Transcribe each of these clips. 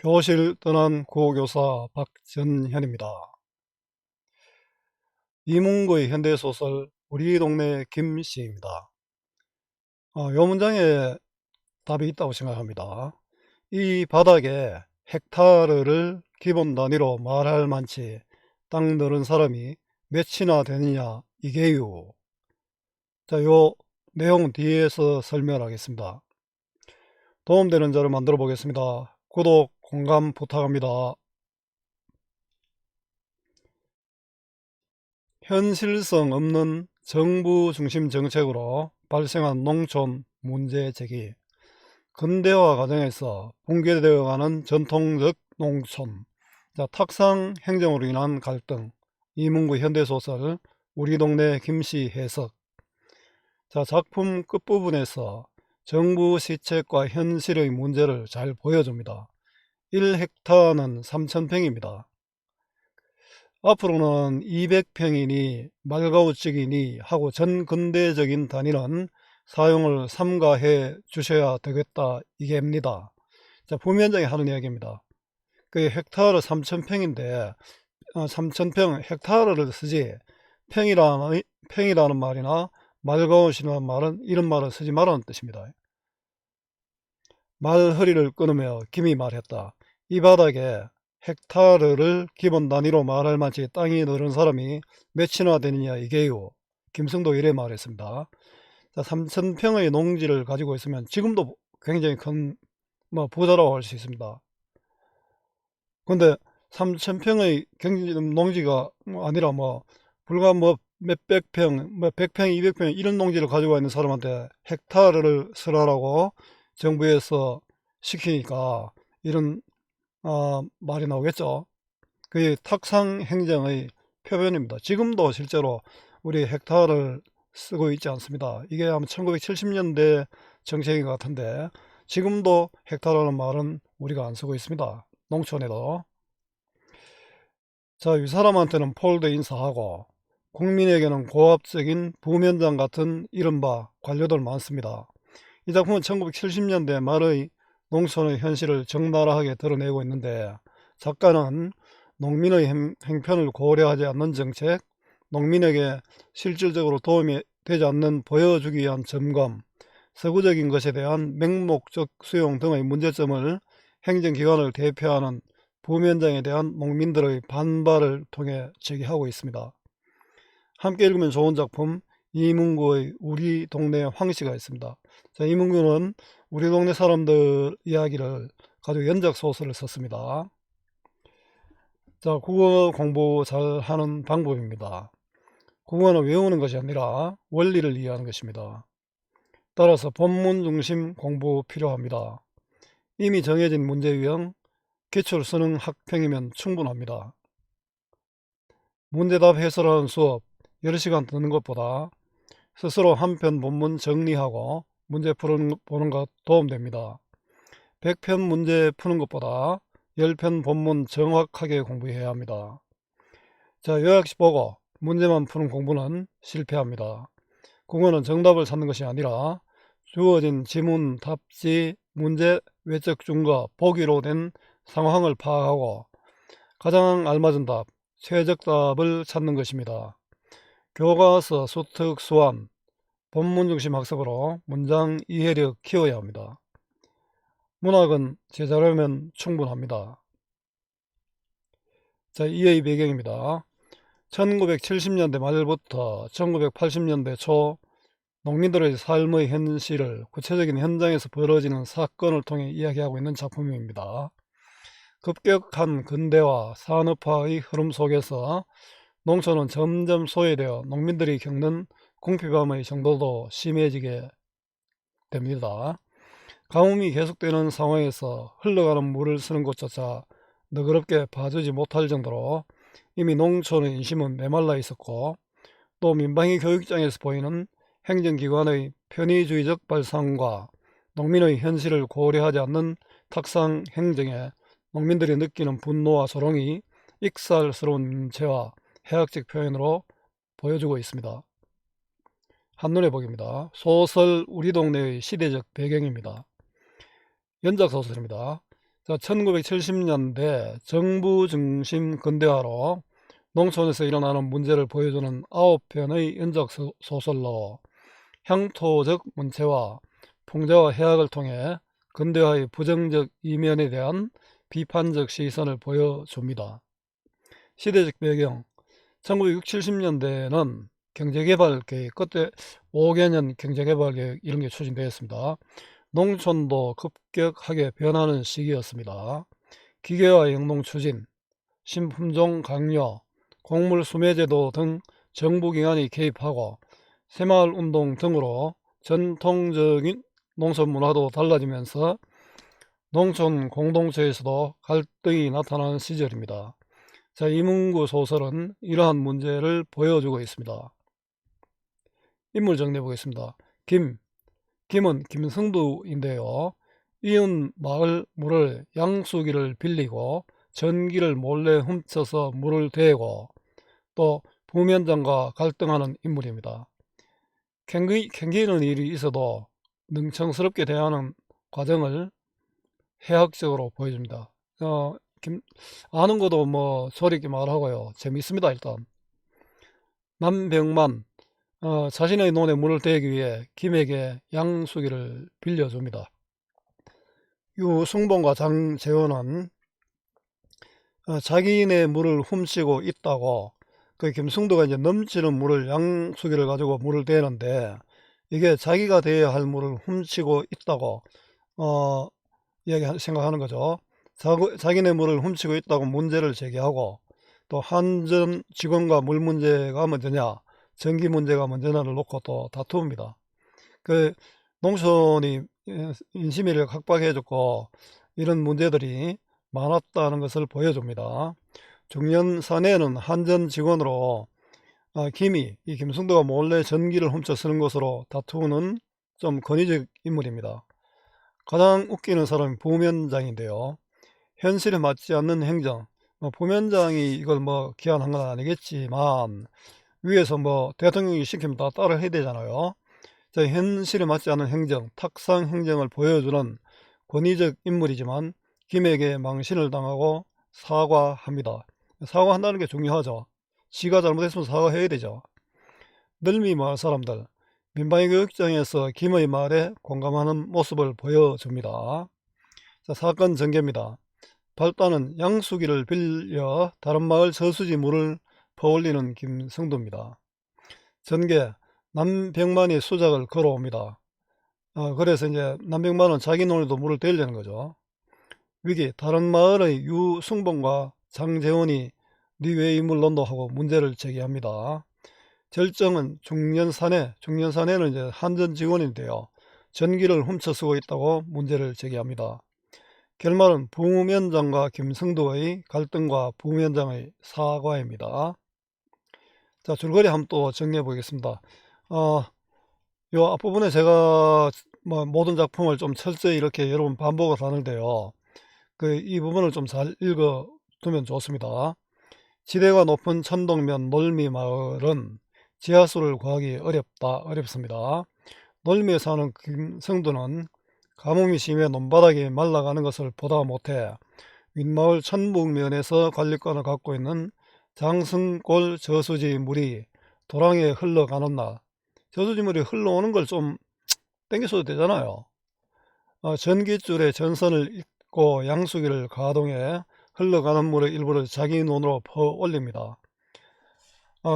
교실 떠난 고교사 박전현입니다. 이문구의 현대소설 우리 동네 김씨입니다. 요 문장에 답이 있다고 생각합니다. 이 바닥에 헥타르를 기본 단위로 말할 만치 땅 늘은 사람이 몇이나 되느냐 이게요. 자, 요 내용 뒤에서 설명하겠습니다. 도움되는 자를 만들어 보겠습니다. 구독, 공감 부탁합니다. 현실성 없는 정부 중심 정책으로 발생한 농촌 문제 제기, 근대화 과정에서 붕괴되어가는 전통적 농촌, 탁상 행정으로 인한 갈등, 이문구 현대소설 우리 동네 김씨 해석. 작품 끝부분에서 정부 시책과 현실의 문제를 잘 보여줍니다. 1헥타는 3,000평입니다. 앞으로는 200평이니 말가우cik이니 하고 전근대적인 단위는 사용을 삼가해 주셔야 되겠다 이게입니다. 부면장에 하는 이야기입니다. 그 헥타르 3,000평인데 3,000평 헥타르를 쓰지 평이라는 말이나 말가웃이라는 말은 이런 말을 쓰지 말라는 뜻입니다. 말허리를 끊으며 김이 말했다. 이 바닥에 헥타르를 기본 단위로 말할 만치 땅이 늘은 사람이 몇이나 되느냐 이게요. 김승도 이래 말했습니다. 3,000평의 농지를 가지고 있으면 지금도 굉장히 큰 부자라고 할 수 있습니다. 근데 3,000평의 농지가 아니라 불과 몇백 평, 100평, 200평 이런 농지를 가지고 있는 사람한테 헥타르를 쓰라라고 정부에서 시키니까 이런 말이 나오겠죠. 그게 탁상 행정의 표현입니다. 지금도 실제로 우리 헥타르를 쓰고 있지 않습니다. 이게 아마 1970년대 정책인 것 같은데 지금도 헥타르라는 말은 우리가 안 쓰고 있습니다. 농촌에도. 이 사람한테는 폴더 인사하고 국민에게는 고압적인 부면장 같은 이른바 관료들 많습니다. 이 작품은 1970년대 말의 농촌의 현실을 적나라하게 드러내고 있는데 작가는 농민의 행편을 고려하지 않는 정책, 농민에게 실질적으로 도움이 되지 않는 보여주기 위한 점검, 서구적인 것에 대한 맹목적 수용 등의 문제점을 행정기관을 대표하는 부면장에 대한 농민들의 반발을 통해 제기하고 있습니다. 함께 읽으면 좋은 작품 이문구의 우리 동네 황씨가 있습니다. 이문구는 우리 동네 사람들 이야기를 가지고 연작 소설을 썼습니다. 국어 공부 잘 하는 방법입니다. 국어는 외우는 것이 아니라 원리를 이해하는 것입니다. 따라서 본문 중심 공부 필요합니다. 이미 정해진 문제 유형, 기출 수능 학평이면 충분합니다. 문제답 해설하는 수업 여러 시간 듣는 것보다 스스로 한 편 본문 정리하고 문제 보는 것 도움됩니다. 100편 문제 푸는 것보다 10편 본문 정확하게 공부해야 합니다. 요약시 보고 문제만 푸는 공부는 실패합니다. 국어는 정답을 찾는 것이 아니라 주어진 지문, 답지, 문제, 외적 증거, 보기로 된 상황을 파악하고 가장 알맞은 답, 최적답을 찾는 것입니다. 교과서, 수특, 수완, 본문 중심 학습으로 문장 이해력 키워야 합니다. 문학은 제자료면 충분합니다. 이해의 배경입니다. 1970년대 말부터 1980년대 초 농민들의 삶의 현실을 구체적인 현장에서 벌어지는 사건을 통해 이야기하고 있는 작품입니다. 급격한 근대화, 산업화의 흐름 속에서 농촌은 점점 소외되어 농민들이 겪는 궁핍함의 정도도 심해지게 됩니다. 가뭄이 계속되는 상황에서 흘러가는 물을 쓰는 곳조차 너그럽게 봐주지 못할 정도로 이미 농촌의 인심은 메말라 있었고 또 민방위 교육장에서 보이는 행정기관의 편의주의적 발상과 농민의 현실을 고려하지 않는 탁상 행정에 농민들이 느끼는 분노와 조롱이 익살스러운 채와 해학적 표현으로 보여주고 있습니다. 한눈에 보기입니다. 소설 우리 동네의 시대적 배경입니다. 연작 소설입니다. 자, 1970년대 정부 중심 근대화로 농촌에서 일어나는 문제를 보여주는 9편의 연작 소설로 향토적 문체와 풍자와 해악을 통해 근대화의 부정적 이면에 대한 비판적 시선을 보여줍니다. 시대적 배경 1960, 70년대에는 경제개발계획, 그때 5개년 경제개발계획 이런 게 추진되었습니다. 농촌도 급격하게 변하는 시기였습니다. 기계화 영농 추진, 신품종 강요, 곡물 수매제도 등 정부기관이 개입하고 새마을운동 등으로 전통적인 농촌 문화도 달라지면서 농촌 공동체에서도 갈등이 나타나는 시절입니다. 자, 이문구 소설은 이러한 문제를 보여주고 있습니다. 인물 정리해 보겠습니다. 김은 김성두인데요. 이웃 마을 물을 양수기를 빌리고 전기를 몰래 훔쳐서 물을 대고 또 부면장과 갈등하는 인물입니다. 캥기는 일이 있어도 능청스럽게 대하는 과정을 해학적으로 보여줍니다. 아는 것도 뭐 소리 있게 말하고요. 재밌습니다. 일단 남병만 자신의 논에 물을 대기 위해 김에게 양수기를 빌려줍니다. 유승봉과 장재원은 자기네 물을 훔치고 있다고, 그 김승도가 이제 넘치는 물을 양수기를 가지고 물을 대는데 이게 자기가 대야 할 물을 훔치고 있다고 생각하는 거죠. 자기네 물을 훔치고 있다고 문제를 제기하고, 또 한전 직원과 물 문제가 먼저냐 전기 문제가 먼저냐를 놓고 또 다툽니다. 그 농촌이 인심위를 각박해졌고 이런 문제들이 많았다는 것을 보여줍니다. 중년 사내는 한전 직원으로 이 김승도가 몰래 전기를 훔쳐 쓰는 것으로 다투는 좀 권위적 인물입니다. 가장 웃기는 사람이 부면장인데요. 현실에 맞지 않는 행정, 부면장이 이걸 뭐 기한한 건 아니겠지만 위에서 뭐 대통령이 시키면 다 따라 해야 되잖아요. 자, 현실에 맞지 않는 행정, 탁상 행정을 보여주는 권위적 인물이지만 김에게 망신을 당하고 사과합니다. 사과한다는 게 중요하죠. 지가 잘못했으면 사과해야 되죠. 늘미 마을 사람들, 민방위 교육장에서 김의 말에 공감하는 모습을 보여줍니다. 자, 사건 전개입니다. 발단은 양수기를 빌려 다른 마을 저수지 물을 퍼올리는 김성도입니다. 전개, 남병만이 수작을 걸어옵니다. 그래서 이제 남병만은 자기 논에도 물을 대려는 거죠. 위기, 다른 마을의 유승봉과 장재원이 네 왜 이 물 논도 하고 문제를 제기합니다. 절정은 중년사내는 이제 한전 직원인데요. 전기를 훔쳐 쓰고 있다고 문제를 제기합니다. 결말은 부면장과 김성도의 갈등과 부면장의 사과입니다. 자, 줄거리 한번 또 정리해 보겠습니다. 요 앞부분에 제가 뭐 모든 작품을 좀 철저히 이렇게 여러 번 반복을 하는데요. 이 부분을 좀 잘 읽어 두면 좋습니다. 지대가 높은 천동면 놀미 마을은 지하수를 구하기 어렵습니다. 놀미에 사는 김성두는 가뭄이 심해 논바닥이 말라가는 것을 보다 못해 윗마을 천북면에서 관리권을 갖고 있는 장승골 저수지 물이 도랑에 흘러가는 날, 저수지 물이 흘러오는 걸 좀 땡겨줘도 되잖아요. 전깃줄에 전선을 잇고 양수기를 가동해 흘러가는 물의 일부를 자기 논으로 퍼올립니다.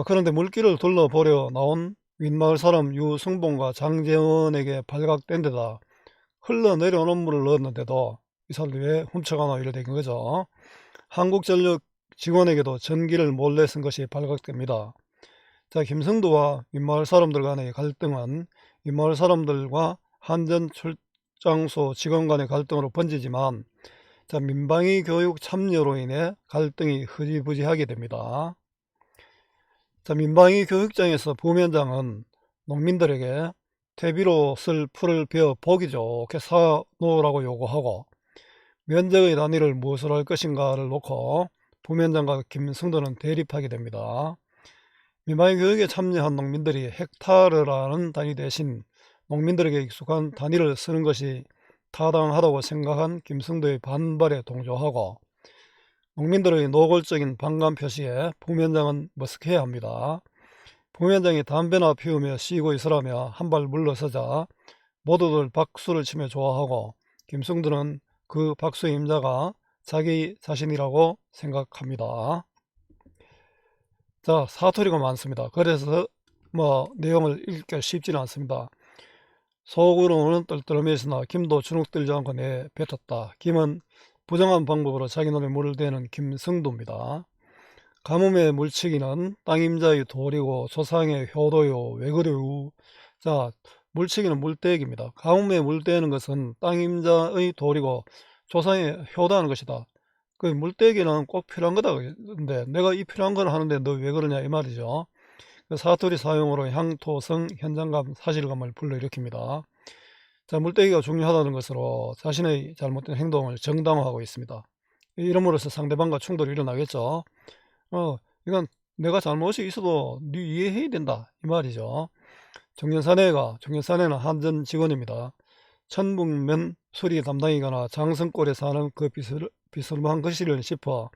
그런데 물길을 둘러보려 나온 윗마을 사람 유승봉과 장재원에게 발각된 데다 흘러내려오는 물을 넣었는데도 이 사람들이 왜 훔쳐가나 이래 된 거죠. 한국전력 직원에게도 전기를 몰래 쓴 것이 발각됩니다. 자, 김성도와 윗마을 사람들 간의 갈등은 윗마을 사람들과 한전 출장소 직원 간의 갈등으로 번지지만, 자, 민방위 교육 참여로 인해 갈등이 흐지부지하게 됩니다. 자, 민방위 교육장에서 부면장은 농민들에게 퇴비로 쓸 풀을 베어 보기 좋게 사놓으라고 요구하고 면적의 단위를 무엇으로 할 것인가를 놓고 부면장과 김성도는 대립하게 됩니다. 민방위 교육에 참여한 농민들이 헥타르라는 단위 대신 농민들에게 익숙한 단위를 쓰는 것이 타당하다고 생각한 김승도의 반발에 동조하고 농민들의 노골적인 반감 표시에 부위원장은 머쓱해야 합니다. 부위원장이 담배나 피우며 쉬고 있으라며 한 발 물러서자 모두들 박수를 치며 좋아하고 김승도는 그 박수의 임자가 자기 자신이라고 생각합니다. 자, 사투리가 많습니다. 그래서 내용을 읽기가 쉽지는 않습니다. 속으로는 떨떠름했으나 김도 주눅들지 않고 내뱉었다. 김은 부정한 방법으로 자기 눈에 물을 대는 김승도입니다. 가뭄의 물치기는 땅임자의 도리고 조상의 효도요. 왜 그래요? 자, 물치기는 물대기입니다. 가뭄에 물대는 것은 땅임자의 도리고 조상의 효도하는 것이다. 그 물대기는 꼭 필요한 거다. 근데 내가 이 필요한 걸 하는데 너 왜 그러냐 이 말이죠. 사투리 사용으로 향토성, 현장감, 사실감을 불러일으킵니다. 자, 물대기가 중요하다는 것으로 자신의 잘못된 행동을 정당화하고 있습니다. 이름으로써 상대방과 충돌이 일어나겠죠. 이건 내가 잘못이 있어도 네 이해해야 된다 이 말이죠. 정년사내는 한전 직원입니다. 천북면 수리 담당이거나 장성골에 사는 그 비스름한 것이려 싶어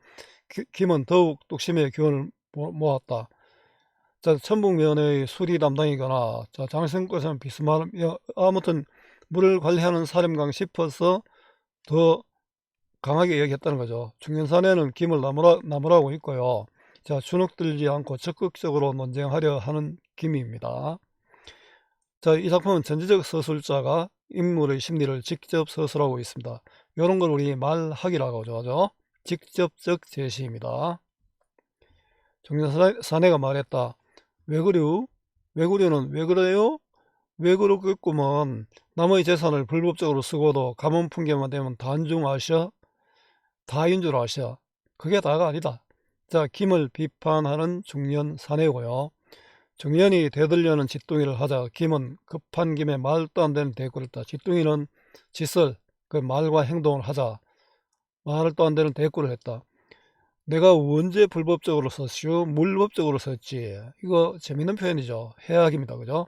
김은 더욱 뚝심의 기운을 모았다. 자, 천북면의 수리 담당이거나 자, 장성골에 사는 비스름한 아무튼 물을 관리하는 사람강 싶어서 더 강하게 얘기했다는 거죠. 중년사내는 김을 나무라고 있고요. 자, 주눅들지 않고 적극적으로 논쟁하려 하는 김입니다. 자, 이 작품은 전지적 서술자가 인물의 심리를 직접 서술하고 있습니다. 이런 걸 우리 말하기라고 하죠. 직접적 제시입니다. 중년사내가 말했다. 왜 그래요? 왜 그래요는 왜 그래요? 왜 그렇겠구먼. 남의 재산을 불법적으로 쓰고도 가문 풍계만 되면 단중 아셔? 다인 줄 아셔. 그게 다가 아니다. 자, 김을 비판하는 중년 사내고요. 중년이 대들려는 짓둥이를 하자 김은 급한 김에 말도 안 되는 대꾸를 했다. 짓둥이는 짓을 그 말과 행동을 하자 말도 안 되는 대꾸를 했다. 내가 언제 불법적으로 썼슈? 물법적으로 썼지. 이거 재밌는 표현이죠. 해악입니다. 그죠?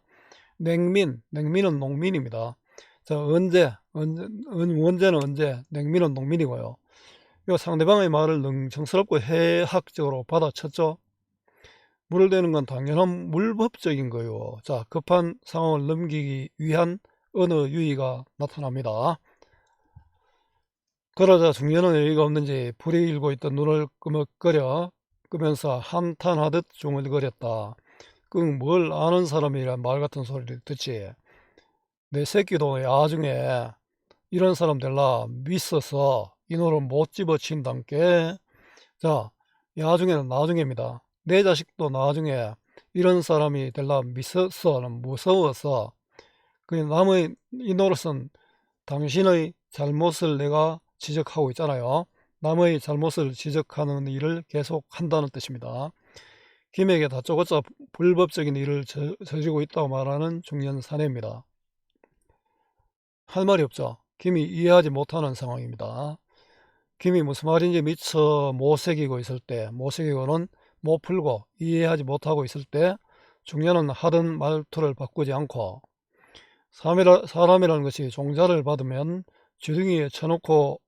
냉민은 농민입니다. 자, 언제는 언제, 냉민은 농민이고요. 이거 상대방의 말을 능청스럽고 해학적으로 받아쳤죠. 물을 대는 건 당연한 물법적인 거요. 자, 급한 상황을 넘기기 위한 어느 유의가 나타납니다. 그러자 중년은 여유가 없는지 불이 일고 있던 눈을 끄면서 한탄하듯 중얼거렸다. 뭘 아는 사람이란 말 같은 소리를 듣지. 내 새끼도 나중에 이런 사람 될라 믿어서 이 노를 못 집어친단께. 자, 나중에는 나중입니다. 내 자식도 나중에 이런 사람이 될라 믿어서는 무서워서 그 남의 이 노릇은 당신의 잘못을 내가 지적하고 있잖아요. 남의 잘못을 지적하는 일을 계속 한다는 뜻입니다. 김에게 다짜고짜 불법적인 일을 저지르고 있다고 말하는 중년 사내입니다. 할 말이 없죠. 김이 이해하지 못하는 상황입니다. 김이 무슨 말인지 미처 못 새기고 있을 때, 못 새기고는 못 풀고 이해하지 못하고 있을 때 중년은 하던 말투를 바꾸지 않고 사람이라는 것이 종자를 받으면 주둥이에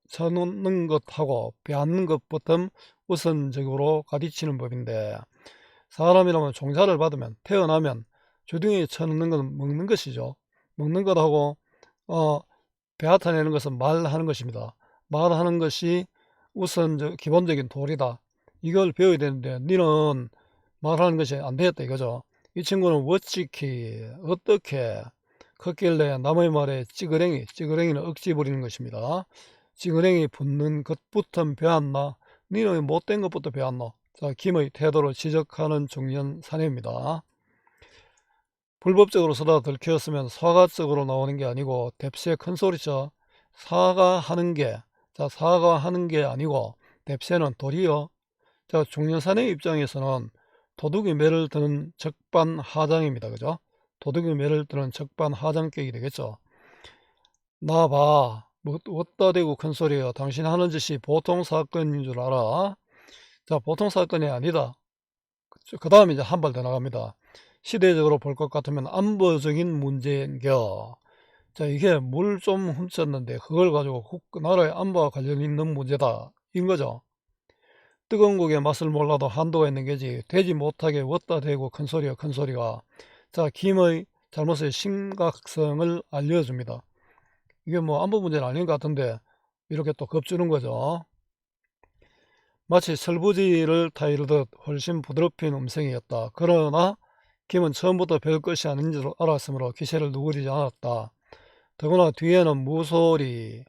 쳐놓는 것하고 빼앗는 것부터 우선적으로 가르치는 법인데 사람이라면 종자를 받으면 태어나면 주둥이에 쳐놓는 것은 먹는 것이죠. 먹는 것하고 빼앗아내는 것은 말하는 것입니다. 말하는 것이 우선 기본적인 도리다. 이걸 배워야 되는데 니는 말하는 것이 안 되겠다 이거죠. 이 친구는 어떻게 컸길래 남의 말에 찌그랭이는 억지 부리는 것입니다. 찌그랭이 붙는 것부터 배웠나? 니는 못된 것부터 배웠나? 자, 김의 태도를 지적하는 중년 사내입니다. 불법적으로 쓰다 들켰으면 사과적으로 나오는 게 아니고 뎁스에 큰 소리쳐 사과하는 게 아니고 뎁스는 도리어. 자, 중년 사내 입장에서는 도둑이 매를 드는 적반하장입니다. 그죠? 도둑이 매를 드는 적반하장격이 되겠죠. 나 봐. 뭐 어디다 대고 큰 소리야. 당신 하는 짓이 보통 사건인 줄 알아? 자, 보통 사건이 아니다. 그 다음에 이제 한 발 더 나갑니다. 시대적으로 볼 것 같으면 안보적인 문제인겨. 자, 이게 물 좀 훔쳤는데 그걸 가지고 나라의 안보와 관련 있는 문제다. 인 거죠. 뜨거운 국의 맛을 몰라도 한도가 있는 게지. 되지 못하게 웠다 대고 큰 소리야, 큰 소리가. 자, 김의 잘못의 심각성을 알려줍니다. 이게 뭐 안보 문제는 아닌 것 같은데 이렇게 또 겁주는 거죠. 마치 설부지를 타이르듯 훨씬 부드럽힌 음성이었다. 그러나 김은 처음부터 별 것이 아닌 줄 알았으므로 기세를 누그리지 않았다. 더구나 뒤에는 무소리,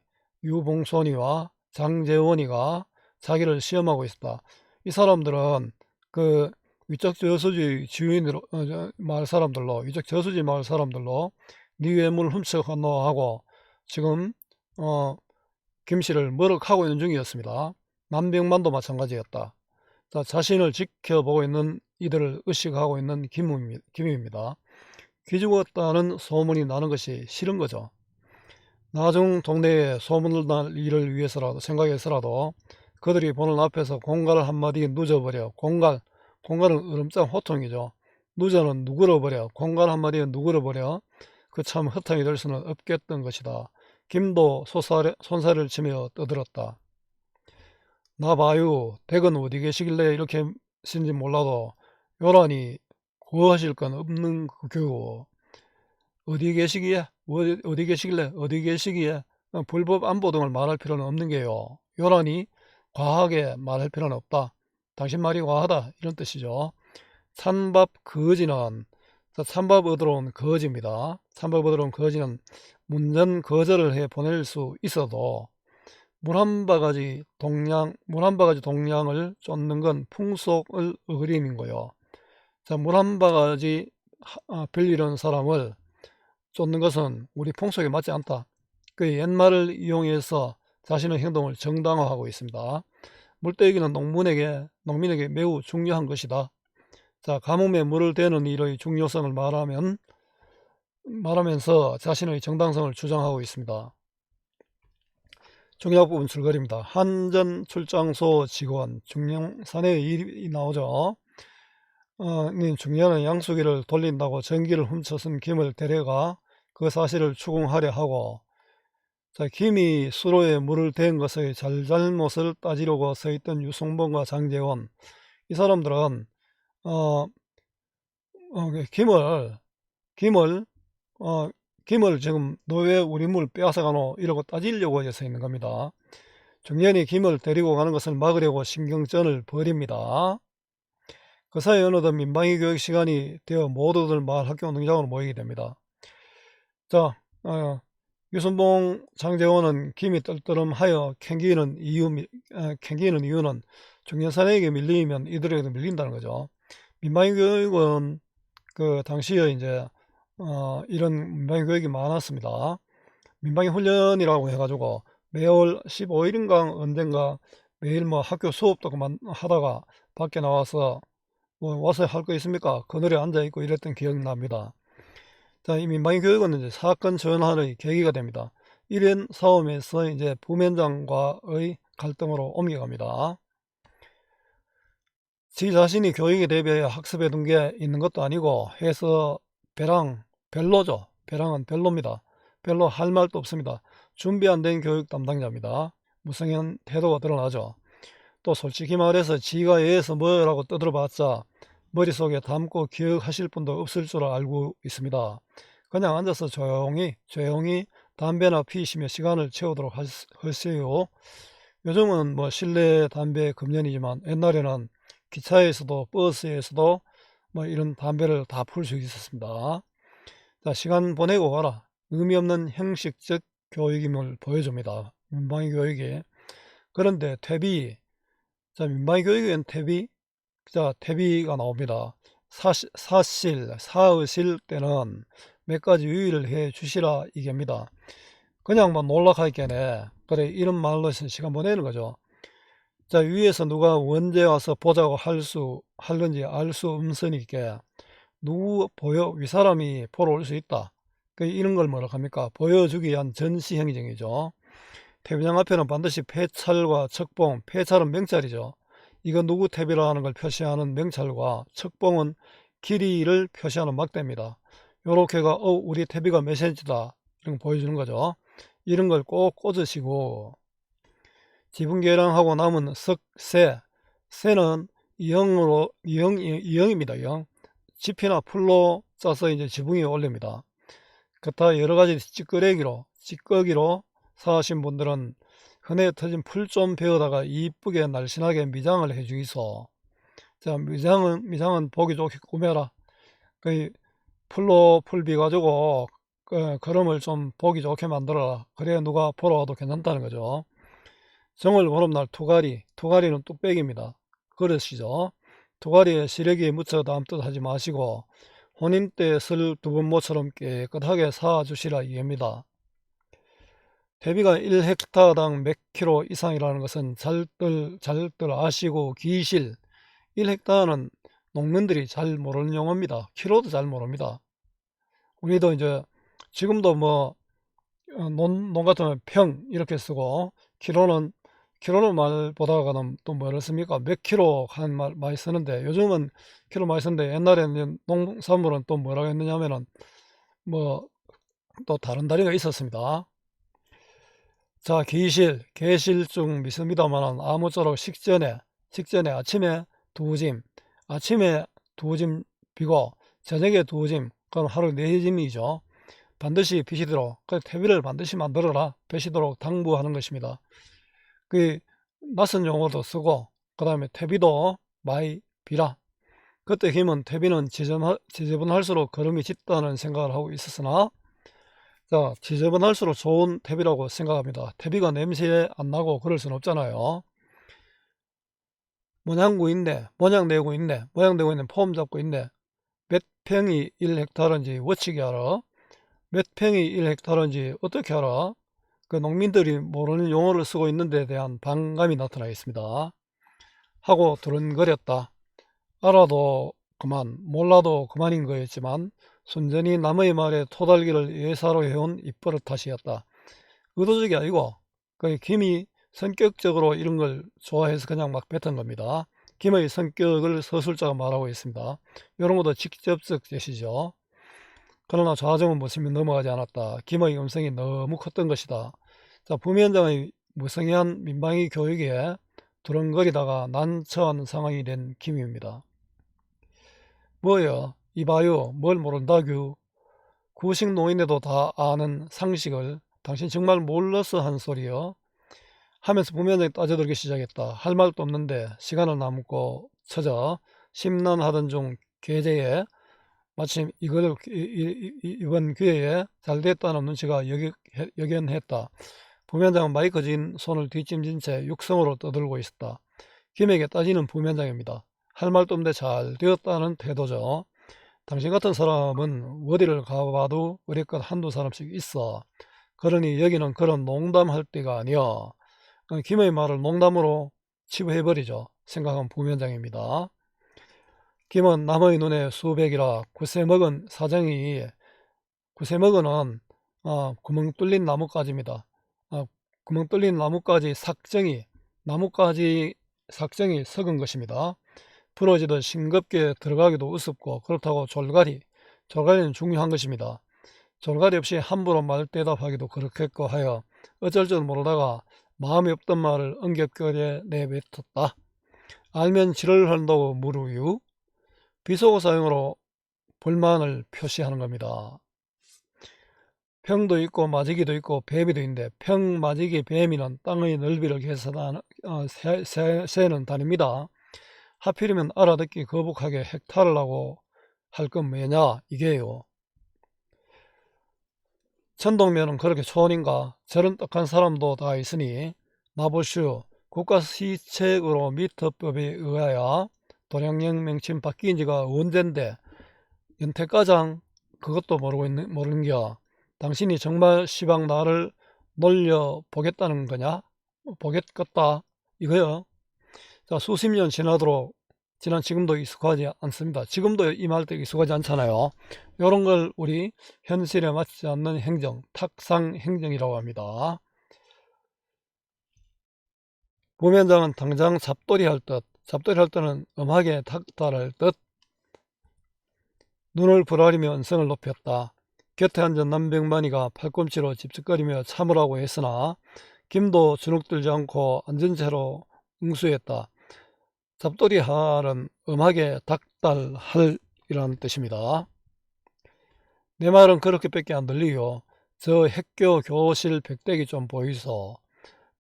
유봉손이와 장재원이가 자기를 시험하고 있었다. 이 사람들은 그 위적 저수지 주인으로 마을 사람들로 위적 저수지 마을 사람들로 네 외물 훔쳐갔노 하고 지금 김씨를 머럭하고 있는 중이었습니다. 남병만도 마찬가지였다. 자, 자신을 지켜보고 있는 이들을 의식하고 있는 김입니다. 기죽었다는 소문이 나는 것이 싫은 거죠. 나중 동네에 소문을 날 일을 위해서라도 생각해서라도 그들이 보는 앞에서 공갈 한마디 누져버려. 공갈은 으름장 호통이죠. 누저는 누그러버려. 공갈 한마디에 누그러버려. 그 참 허탕이 될 수는 없겠던 것이다. 김도 손살을 치며 떠들었다. 나 봐요. 댁은 어디 계시길래 이렇게 신지 몰라도 요란히 구하실 건 없는 그 교우. 어디 계시기에? 어디 계시길래? 어디 계시기에? 불법 안보 등을 말할 필요는 없는 게요. 요란히 과하게 말할 필요는 없다. 당신 말이 과하다. 이런 뜻이죠. 찬밥 거지는 찬밥 얻으러 온 거지입니다. 찬밥 얻으러 온 거지는 문전 거절을 해 보낼 수 있어도 물 한 바가지 동량을 쫓는 건 풍속을 어그리는 거요. 자, 물 한 바가지 빌리는 사람을 쫓는 것은 우리 풍속에 맞지 않다. 그 옛말을 이용해서 자신의 행동을 정당화하고 있습니다. 물떼기는 농민에게 매우 중요한 것이다. 자, 가뭄에 물을 대는 일의 중요성을 말하면서 자신의 정당성을 주장하고 있습니다. 중요한 부분 줄거리입니다. 한전 출장소 직원 중량산의 일이 나오죠. 중년은 양수기를 돌린다고 전기를 훔쳐쓴 김을 데려가 그 사실을 추궁하려 하고, 자, 김이 수로에 물을 댄 것의 잘잘못을 따지려고 서 있던 유승범과 장재원, 이 사람들은 어, 김을 지금 너 왜 우리 물 빼앗아가노 이러고 따지려고 해서 있는 겁니다. 중년이 김을 데리고 가는 것을 막으려고 신경전을 벌입니다. 그 사이 어느덧 민방위 교육 시간이 되어 모두들 마을 학교 농장으로 모이게 됩니다. 자, 유순봉 장재원은 김이 떨떠름하여 캥기는 이유는 중년사내에게 밀리면 이들에게도 밀린다는 거죠. 민방위 교육은 그 당시에 이제 이런 민방위 교육이 많았습니다. 민방위 훈련이라고 해가지고 매월 15일인가 언젠가 매일 뭐 학교 수업도 그만 하다가 밖에 나와서 뭐 와서 할 거 있습니까? 그늘에 앉아있고 이랬던 기억이 납니다. 자, 이 민방위 교육은 이제 사건 전환의 계기가 됩니다. 이런 싸움에서 이제 부면장과의 갈등으로 옮겨갑니다. 지 자신이 교육에 대비해 학습해 둔 게 있는 것도 아니고 해서 별로죠. 배랑은 별로입니다. 별로 할 말도 없습니다. 준비 안 된 교육 담당자입니다. 무성한 태도가 드러나죠. 또 솔직히 말해서 지가 애에서 뭐라고 떠들어봤자 머릿속에 담고 기억하실 분도 없을 줄 알고 있습니다. 그냥 앉아서 조용히 담배나 피시며 시간을 채우도록 하세요. 요즘은 뭐 실내 담배 금연이지만 옛날에는 기차에서도 버스에서도 뭐 이런 담배를 다 풀 수 있었습니다. 자, 시간 보내고 가라. 의미 없는 형식적 교육임을 보여줍니다. 민방위 교육이. 그런데 자, 민방위 교육엔 퇴비가 나옵니다. 사의실 때는 몇 가지 유의를 해 주시라 이게입니다. 그냥 뭐 놀락하겠네. 그래, 이런 말로 해서 시간 보내는 거죠. 자, 위에서 누가 언제 와서 보자고 할는지 알 수 없으니까 위 사람이 보러 올 수 있다. 이런 걸 뭐라 합니까? 보여주기 위한 전시행정이죠. 퇴비장 앞에는 반드시 폐찰과 척봉, 폐찰은 명찰이죠. 이거 누구 퇴비라 하는 걸 표시하는 명찰과 척봉은 길이를 표시하는 막대입니다. 요렇게가 우리 퇴비가 몇 cm다 이런 거 보여주는 거죠. 이런 걸 꼭 꽂으시고, 지분계량하고 남은 세는 2영입니다. 2영. 지피나 풀로 짜서 이제 지붕에 올립니다. 기타 여러가지 찌꺼기로 사신 분들은 흔해 터진 풀 좀 베어다가 이쁘게 날씬하게 미장을 해주이소. 자, 미장은 보기 좋게 꾸며라. 그 풀로 풀 비가지고 그림을 좀 보기 좋게 만들어라. 그래야 누가 보러 와도 괜찮다는 거죠. 정월 보름날 투가리는 뚝배기입니다. 그릇이죠. 투가리에 시래기 묻혀 담듯 하지 마시고 혼인 때 쓸 두부모처럼 깨끗하게 사주시라 이해입니다. 대비가 1헥타당 몇 킬로 이상이라는 것은 잘들 아시고 기실. 1헥타는 농민들이 잘 모르는 용어입니다. 킬로도 잘 모릅니다. 우리도 이제 지금도 뭐 논 같으면 평 이렇게 쓰고 킬로는 말보다가는 또 뭐를 씁니까? 몇 킬로 하는 말 많이 쓰는데 요즘은 킬로 많이 쓰는데 옛날에는 농산물은 또 뭐라고 했느냐면은 뭐 또 다른 단위가 있었습니다. 자, 계실중 믿습니다만은 아무쪼록 식전에 아침에 두 짐 비고 저녁에 두 짐, 그럼 하루 4짐이죠. 반드시 비시도록, 그 퇴비를 반드시 만들어라 비시도록 당부하는 것입니다. 그 낯선 용어도 쓰고 그 다음에 퇴비도 많이 비라. 그때 힘은 퇴비는 지저분할수록 거름이 짙다는 생각을 하고 있었으나, 자, 지저분할수록 좋은 퇴비라고 생각합니다. 퇴비가 냄새 안 나고 그럴 수는 없잖아요. 모양되고 있네, 폼 잡고 있네. 몇 평이 1헥타르인지 워치기 알아? 몇 평이 1헥타르인지 어떻게 알아? 그 농민들이 모르는 용어를 쓰고 있는 데 대한 반감이 나타나 있습니다. 하고 두른거렸다. 알아도 그만, 몰라도 그만인 거였지만 순전히 남의 말에 토달기를 예사로 해온 입버릇 탓이었다. 의도적이 아니고 김이 성격적으로 이런 걸 좋아해서 그냥 막 뱉은 겁니다. 김의 성격을 서술자가 말하고 있습니다. 이런 것도 직접적 제시죠. 그러나 좌정은 무심히 넘어가지 않았다. 김의 음성이 너무 컸던 것이다. 자, 부위원장의 무성의한 민방위 교육에 두렁거리다가 난처한 상황이 된 김입니다. 뭐여, 이봐요, 뭘 모른다규. 구식 노인네도 다 아는 상식을 당신 정말 몰라서 한 소리여. 하면서 부위원장이 따져들기 시작했다. 할 말도 없는데 시간을 남고 쳐져 심란하던 중 계제에 마침 이번 기회에 잘됐다는 눈치가 역연했다. 부위원장은 마이크 진 손을 뒷짐진 채 육성으로 떠들고 있었다. 김에게 따지는 부위원장입니다. 할 말도 없는데 잘 되었다는 태도죠. 당신 같은 사람은 어디를 가봐도 어리껏 한두 사람씩 있어. 그러니 여기는 그런 농담할 때가 아니여. 김의 말을 농담으로 치부해버리죠. 생각한 부위원장입니다. 김은 남의 눈에 수백이라 구세먹은 사정이, 구세먹은은 구멍 뚫린 나뭇가지입니다. 구멍 뚫린 나뭇가지 삭정이 썩은 것입니다. 부러지듯 싱겁게 들어가기도 우습고 그렇다고 졸가리는 중요한 것입니다. 졸가리 없이 함부로 말 대답하기도 그렇겠고 하여 어쩔 줄 모르다가 마음이 없던 말을 엉겹결에 내뱉었다. 알면 지를 한다고 물으유. 비속어 사용으로 불만을 표시하는 겁니다. 평도 있고 마지기도 있고 배비도 있는데 평, 마지기, 배미는 땅의 넓이를 계산하는 세는 단위입니다. 하필이면 알아듣기 거북하게 헥타르라고 할 건 뭐냐 이게요. 천동면은 그렇게 초원인가? 저런 떡한 사람도 다 있으니 나보시오. 국가시책으로 미터법에 의하여 도량령 명칭 바뀐 지가 언젠데 연태가장 그것도 모르는겨. 당신이 정말 시방 나를 놀려보겠다는 거냐? 보겠겠다 이거요. 자, 수십 년 지난 지금도 익숙하지 않습니다. 지금도 이 말 때 익숙하지 않잖아요. 이런 걸 우리 현실에 맞지 않는 행정, 탁상 행정이라고 합니다. 부위원장은 당장 잡돌이 할 때는 음하게 탁달할 듯 눈을 부라리며 언성을 높였다. 곁에 앉은 남병만이가 팔꿈치로 찝찝거리며 참으라고 했으나 김도 주눅들지 않고 앉은 채로 응수했다. 잡돌이 할은 음하게 닭달할이라는 뜻입니다. 내 말은 그렇게밖에 안 들리요. 저 핵교 교실 백대기 좀 보이소.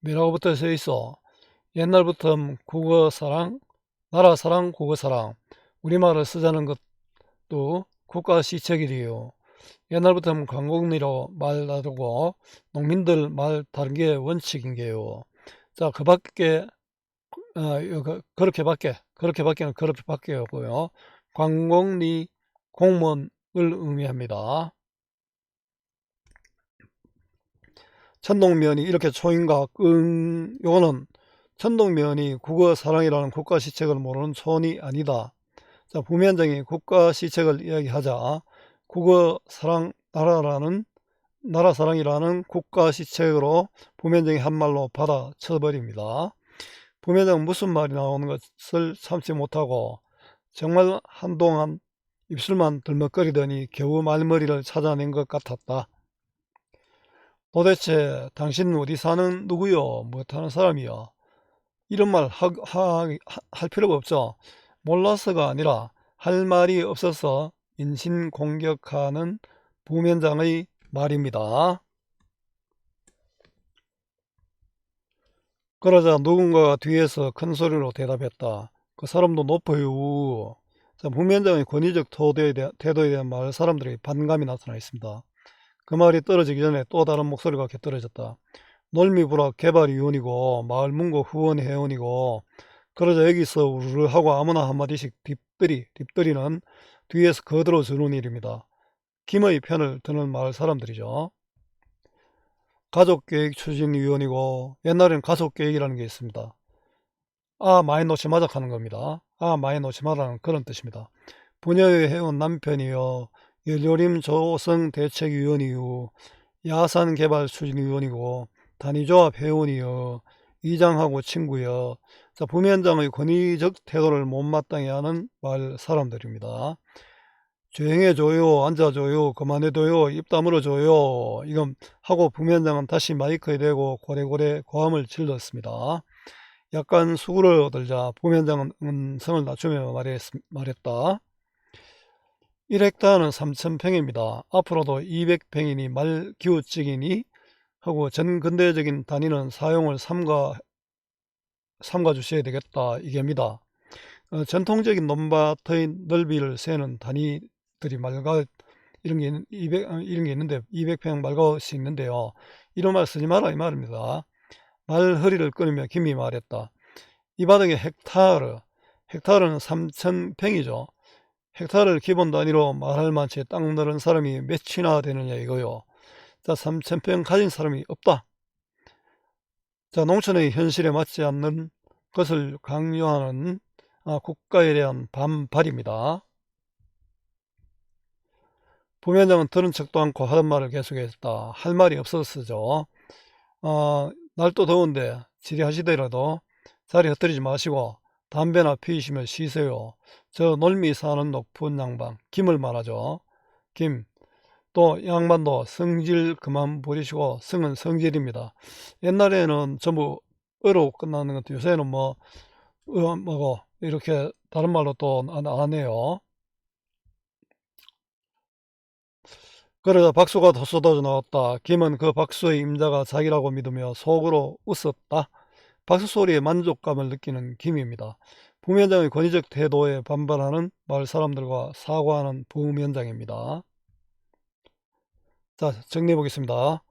뭐라고 붙어 서 있어. 옛날부터 국어사랑, 나라사랑, 국어사랑, 우리말을 쓰자는 것도 국가시책이리요. 옛날부터 광곡리로 말 다르고 농민들 말 다른 게 원칙인게요. 자, 그 밖에 그렇게밖에는 그렇게밖에고요. 광곡리 공무원을 의미합니다. 천동면이 이렇게 초인각 요거는 천동면이 국어사랑이라는 국가시책을 모르는 촌이 아니다. 자, 부면장이 국가시책을 이야기하자 국어사랑 나라사랑이라는 국가시책으로 부면장이 한 말로 받아쳐버립니다. 부면장은 무슨 말이 나오는 것을 참지 못하고 정말 한동안 입술만 들먹거리더니 겨우 말머리를 찾아낸 것 같았다. 도대체 당신은 어디 사는 누구요? 못하는 사람이요? 이런 말 할 필요가 없죠. 몰라서가 아니라 할 말이 없어서 인신공격하는 부면장의 말입니다. 그러자 누군가가 뒤에서 큰 소리로 대답했다. 그 사람도 높아요. 자, 부면장의 권위적 태도에 대한 말 사람들이 반감이 나타나 있습니다. 그 말이 떨어지기 전에 또 다른 목소리가 곁들여졌다. 놀미부락 개발위원이고 마을 문고 후원회원이고 그러자 여기서 우르르 하고 아무나 한마디씩 딥들이는 뒤에서 거들어 주는 일입니다. 김의 편을 드는 마을 사람들이죠. 가족계획 추진위원이고 옛날에는 가족계획이라는 게 있습니다. 많이 놓지 마자 하는 겁니다. 많이 놓지 마라는 그런 뜻입니다. 부녀의 해온 남편이요. 연료림 조성 대책위원이요. 야산개발 추진위원이고 단위조합 회원이요. 이장하고 친구요. 자, 부면장의 권위적 태도를 못마땅해 하는 말 사람들입니다. 조용해줘요, 앉아줘요, 그만해둬요, 입 다물어줘요. 이건 하고 부면장은 다시 마이크에 대고 고래고래 고함을 질렀습니다. 약간 수구를 얻을자 부면장은 음성을 낮추며 말했다. 1헥타르는 3,000평입니다. 앞으로도 200평이니 말 기우찌기니 하고 전 근대적인 단위는 사용을 삼가 주셔야 되겠다 이게입니다. 전통적인 논밭의 넓이를 세는 단위들이 이런 게 있는데 200평 말가옷이 있는데요. 이런 말 쓰지 마라 이 말입니다. 말 허리를 끊으며 김이 말했다. 이 바닥에 헥타르는 3,000평이죠. 헥타르를 기본 단위로 말할 만치 땅 넓은 사람이 몇이나 되느냐 이거요. 자, 3,000평 가진 사람이 없다. 자, 농촌의 현실에 맞지 않는 것을 강요하는 국가에 대한 반발입니다. 부면장은 들은 척도 않고 하던 말을 계속했다. 할 말이 없었죠. 날도 더운데 지리하시더라도 자리 흩뜨리지 마시고 담배나 피우시며 쉬세요. 저 놀미 사는 높은 양반 김을 말하죠. 김. 또 양반도 성질 그만 부리시고 성은 성질입니다. 옛날에는 전부 어로 끝나는 것도 요새는 뭐고 이렇게 다른 말로 또 안 해요. 그러자 박수가 더 쏟아져 나왔다. 김은 그 박수의 임자가 자기라고 믿으며 속으로 웃었다. 박수 소리에 만족감을 느끼는 김입니다. 부면장의 권위적 태도에 반발하는 마을 사람들과 사과하는 부면장입니다. 자, 정리해 보겠습니다.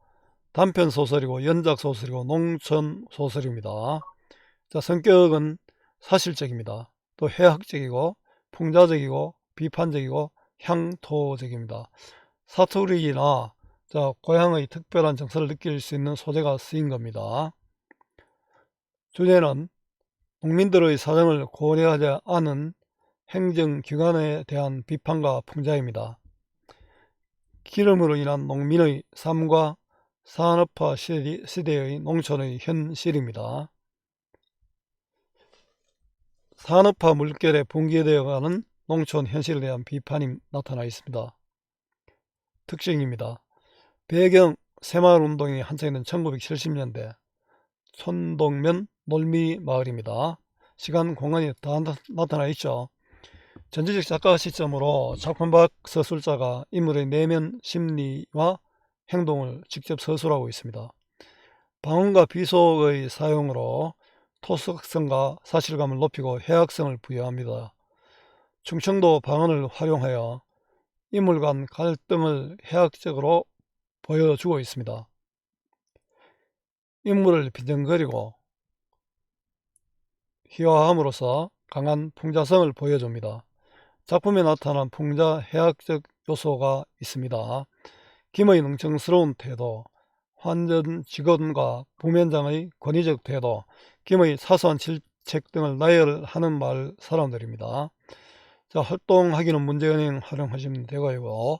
단편 소설이고 연작 소설이고 농촌 소설입니다. 자, 성격은 사실적입니다. 또 해학적이고 풍자적이고 비판적이고 향토적입니다. 사투리나 고향의 특별한 정서를 느낄 수 있는 소재가 쓰인 겁니다. 주제는 농민들의 사정을 고려하지 않은 행정기관에 대한 비판과 풍자입니다. 기름으로 인한 농민의 삶과 산업화 시대의 농촌의 현실입니다. 산업화 물결에 붕괴되어가는 농촌 현실에 대한 비판이 나타나 있습니다. 특징입니다. 배경 새마을운동이 한창인 1970년대 천동면 놀미마을입니다. 시간, 공간이 다 나타나 있죠. 전지적 작가 시점으로 작품 밖 서술자가 인물의 내면 심리와 행동을 직접 서술하고 있습니다. 방언과 비속의 사용으로 토속성과 사실감을 높이고 해학성을 부여합니다. 충청도 방언을 활용하여 인물 간 갈등을 해학적으로 보여주고 있습니다. 인물을 빈정거리고 희화함으로써 강한 풍자성을 보여줍니다. 작품에 나타난 풍자 해학적 요소가 있습니다. 김의 능청스러운 태도, 환전 직원과 부면장의 권위적 태도, 김의 사소한 질책 등을 나열하는 마을 사람들입니다. 자, 활동하기는 문제은행 활용하시면 되고요.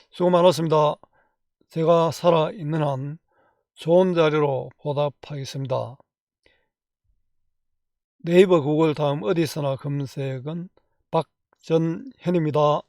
수고 많았습니다. 제가 살아있는 한 좋은 자료로 보답하겠습니다. 네이버 구글 다음 어디서나 검색은 박전현입니다.